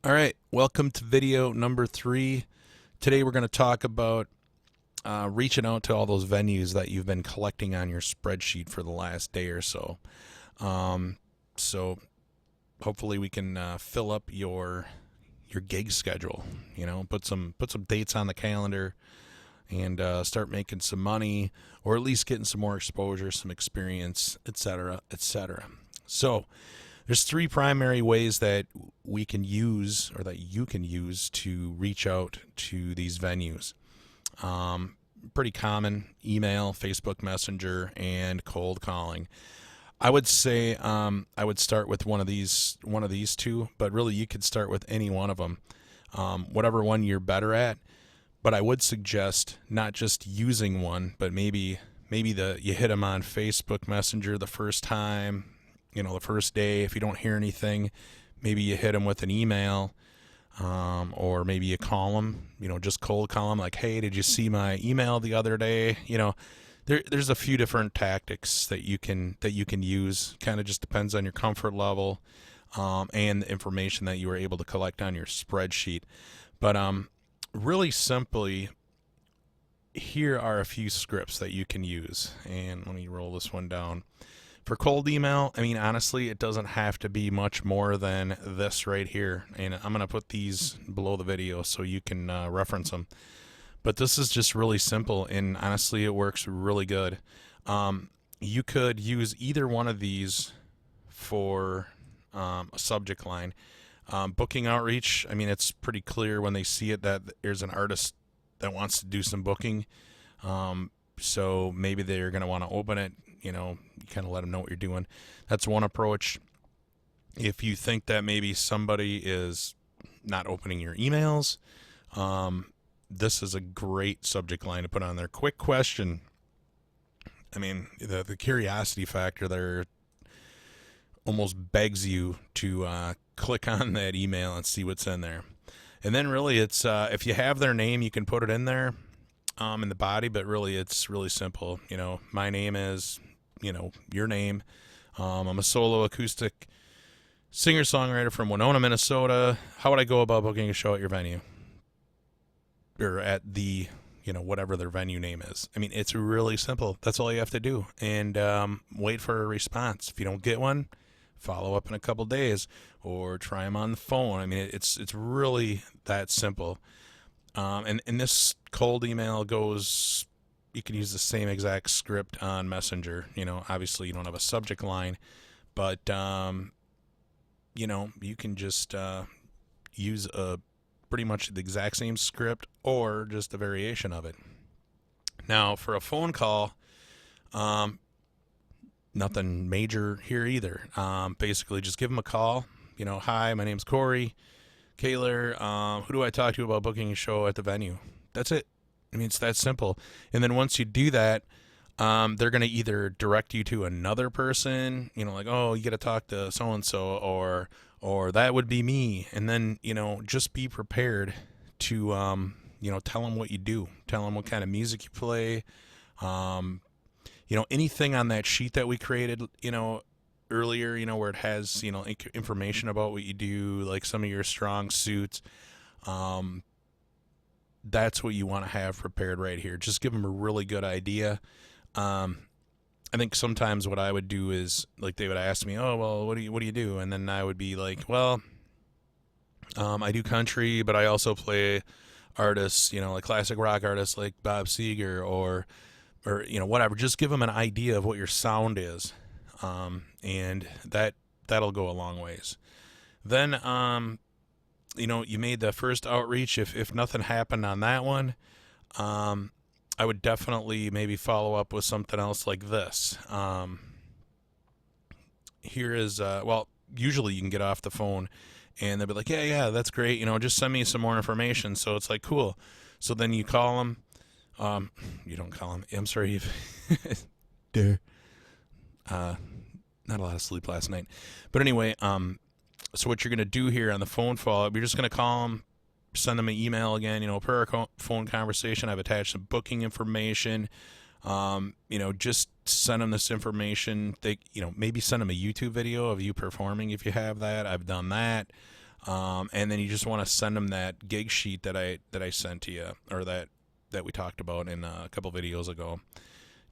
All right, welcome to video number 3. Today we're going to talk about reaching out to all those venues that you've been collecting on your spreadsheet for the last day or so. So hopefully we can fill up your gig schedule. You know, put some dates on the calendar and start making some money, or at least getting some more exposure, some experience, etc., etc. So there's 3 primary ways that we can use, or that you can use, to reach out to these venues. Pretty common: email, Facebook Messenger, and cold calling. I would say I would start with one of these two, but really you could start with any one of them, whatever one you're better at. But I would suggest not just using one, but maybe you hit them on Facebook Messenger the first time. You know, the first day, if you don't hear anything, maybe you hit them with an email, or maybe you call them, just cold call them, like, hey, did you see my email the other day? There's a few different tactics that you can use. Kind of just depends on your comfort level, and the information that you were able to collect on your spreadsheet. But really simply, here are a few scripts that you can use. And let me roll this one down. For cold email, I mean, honestly, it doesn't have to be much more than this right here. And I'm going to put these below the video so you can reference them. But this is just really simple, and honestly, it works really good. You could use either one of these for a subject line. Booking outreach, I mean, it's pretty clear when they see it that there's an artist that wants to do some booking. So maybe they're going to want to open it. You kind of let them know what you're doing. That's one approach. If you think that maybe somebody is not opening your emails, this is a great subject line to put on there. Quick question. I mean, the curiosity factor there almost begs you to click on that email and see what's in there. And then really it's, if you have their name, you can put it in there in the body, but really it's really simple. My name is, your name. I'm a solo acoustic singer-songwriter from Winona, Minnesota. How would I go about booking a show at your venue? Or at the, whatever their venue name is. I mean, it's really simple. That's all you have to do. And wait for a response. If you don't get one, follow up in a couple days or try them on the phone. I mean, it's really that simple. And this cold email goes, you can use the same exact script on Messenger. Obviously you don't have a subject line, but, you can just use pretty much the exact same script or just a variation of it. Now, for a phone call, nothing major here either. Basically, just give them a call. Hi, my name's Corey Kaler. Who do I talk to about booking a show at the venue? That's it. I mean, it's that simple. And then once you do that, they're going to either direct you to another person, like, oh, you got to talk to so-and-so, or that would be me. And then, just be prepared to, tell them what you do. Tell them what kind of music you play. Anything on that sheet that we created, earlier, where it has, information about what you do, like some of your strong suits. That's what you want to have prepared right here. Just give them a really good idea. I think sometimes what I would do is, like, they would ask me, oh, well, what do you do? And then I would be like, well, I do country, but I also play artists, like classic rock artists like Bob Seger or whatever. Just give them an idea of what your sound is. And that'll go a long ways. Then, you made the first outreach. If nothing happened on that one, I would definitely maybe follow up with something else like this. Here is, usually you can get off the phone and they'll be like, yeah, that's great. Just send me some more information. So it's like, cool. So then you call them. You don't call them. I'm sorry. Duh. Not a lot of sleep last night. But anyway, so what you're going to do here on the phone follow-up, you're just going to call them, send them an email again, per our phone conversation. I've attached some booking information. Just send them this information. They, maybe send them a YouTube video of you performing if you have that. I've done that. And then you just want to send them that gig sheet that I sent to you, or that we talked about in a couple videos ago.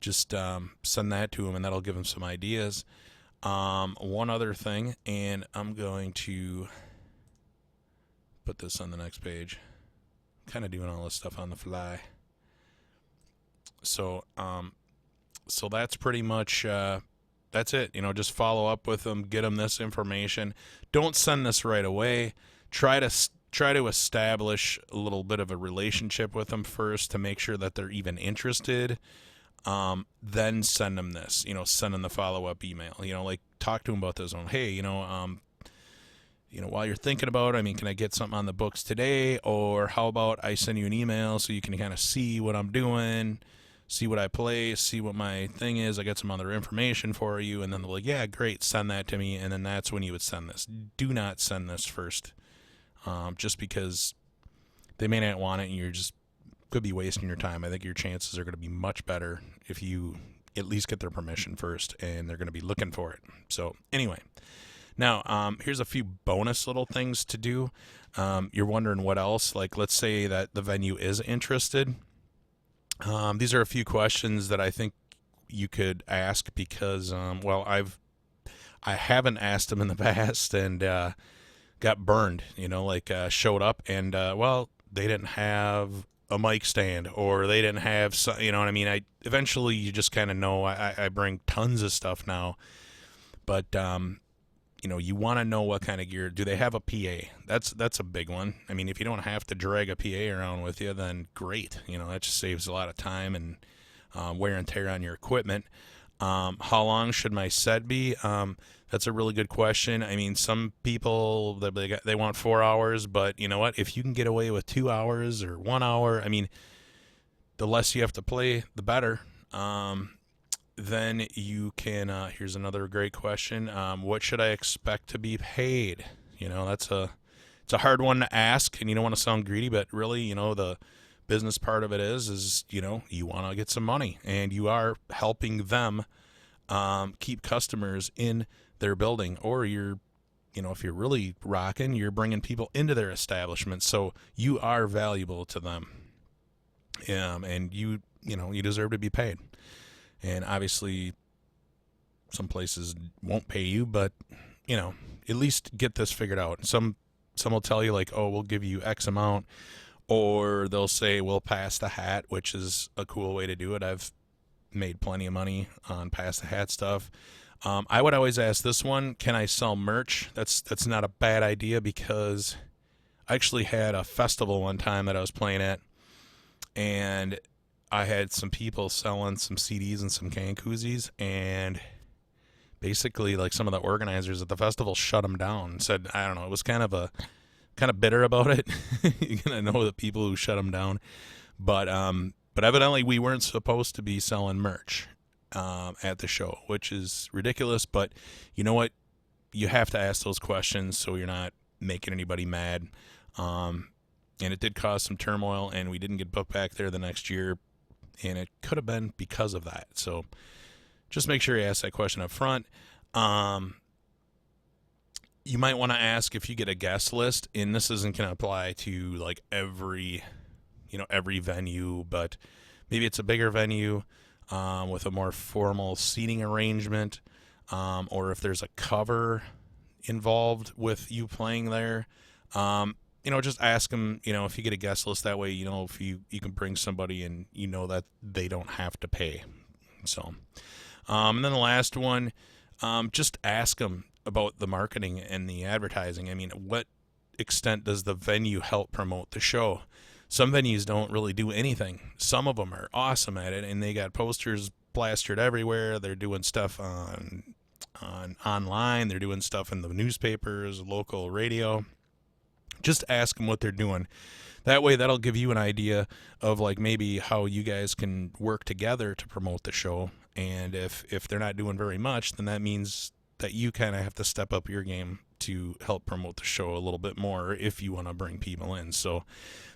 Just send that to them, and that'll give them some ideas. One other thing, and I'm going to put this on the next page. Kind of doing all this stuff on the fly. So that's pretty much that's it. Just follow up with them, get them this information. Don't send this right away. Try to establish a little bit of a relationship with them first to make sure that they're even interested. Then send them this. Send them the follow-up email. Like talk to them about this one. Hey, while you're thinking about it, can I get something on the books today? Or how about I send you an email so you can kind of see what I'm doing, see what I play, see what my thing is. I got some other information for you. And then they're like, yeah, great, send that to me. And then that's when you would send this. Do not send this first, just because they may not want it and you're just could be wasting your time. I think your chances are going to be much better if you at least get their permission first, and they're going to be looking for it. So anyway, now here's a few bonus little things to do. You're wondering what else, like let's say that the venue is interested. These are a few questions that I think you could ask because, I haven't asked them in the past and got burned, showed up and, they didn't have a mic stand, or they didn't have, eventually you just kind of know. I bring tons of stuff now, but, you want to know what kind of gear. Do they have a PA? That's a big one. If you don't have to drag a PA around with you, then great. That just saves a lot of time and wear and tear on your equipment. How long should my set be? That's a really good question. Some people, they want 4 hours, but you know what? If you can get away with 2 hours or 1 hour, the less you have to play, the better. Then you can, here's another great question. What should I expect to be paid? It's a hard one to ask, and you don't want to sound greedy, but really, the business part of it is, you want to get some money, and you are helping them keep customers in their building, or you're, if you're really rocking, you're bringing people into their establishment, so you are valuable to them, and you deserve to be paid. And obviously some places won't pay you, but at least get this figured out. Some will tell you like, oh, we'll give you X amount, or they'll say we'll pass the hat, which is a cool way to do it. I've made plenty of money on pass the hat stuff. I would always ask this one, can I sell merch? That's not a bad idea, because I actually had a festival one time that I was playing at, and I had some people selling some CDs and some can koozies, and basically like some of the organizers at the festival shut them down and said, I don't know, it was kind of bitter about it. You're going to know the people who shut them down. But evidently we weren't supposed to be selling merch at the show, which is ridiculous. But you know what? You have to ask those questions so you're not making anybody mad. And it did cause some turmoil, and we didn't get booked back there the next year, and it could have been because of that. So just make sure you ask that question up front. You might want to ask if you get a guest list, and this isn't going to apply to like every venue, but maybe it's a bigger venue with a more formal seating arrangement, or if there's a cover involved with you playing there. Just ask them, if you get a guest list, that way, if you can bring somebody and that they don't have to pay. So, and then the last one, just ask them about the marketing and the advertising. What extent does the venue help promote the show? Some venues don't really do anything. Some of them are awesome at it, and they got posters plastered everywhere. They're doing stuff on online. They're doing stuff in the newspapers, local radio. Just ask them what they're doing. That way, that'll give you an idea of like maybe how you guys can work together to promote the show. And if they're not doing very much, then that means that you kind of have to step up your game to help promote the show a little bit more if you want to bring people in. So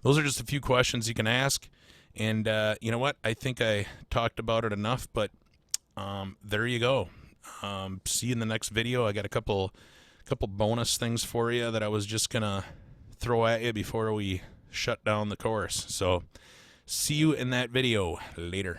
those are just a few questions you can ask. And you know what? I think I talked about it enough, but there you go. See you in the next video. I got a couple couple bonus things for you that I was just going to throw at you before we shut down the course. So see you in that video later.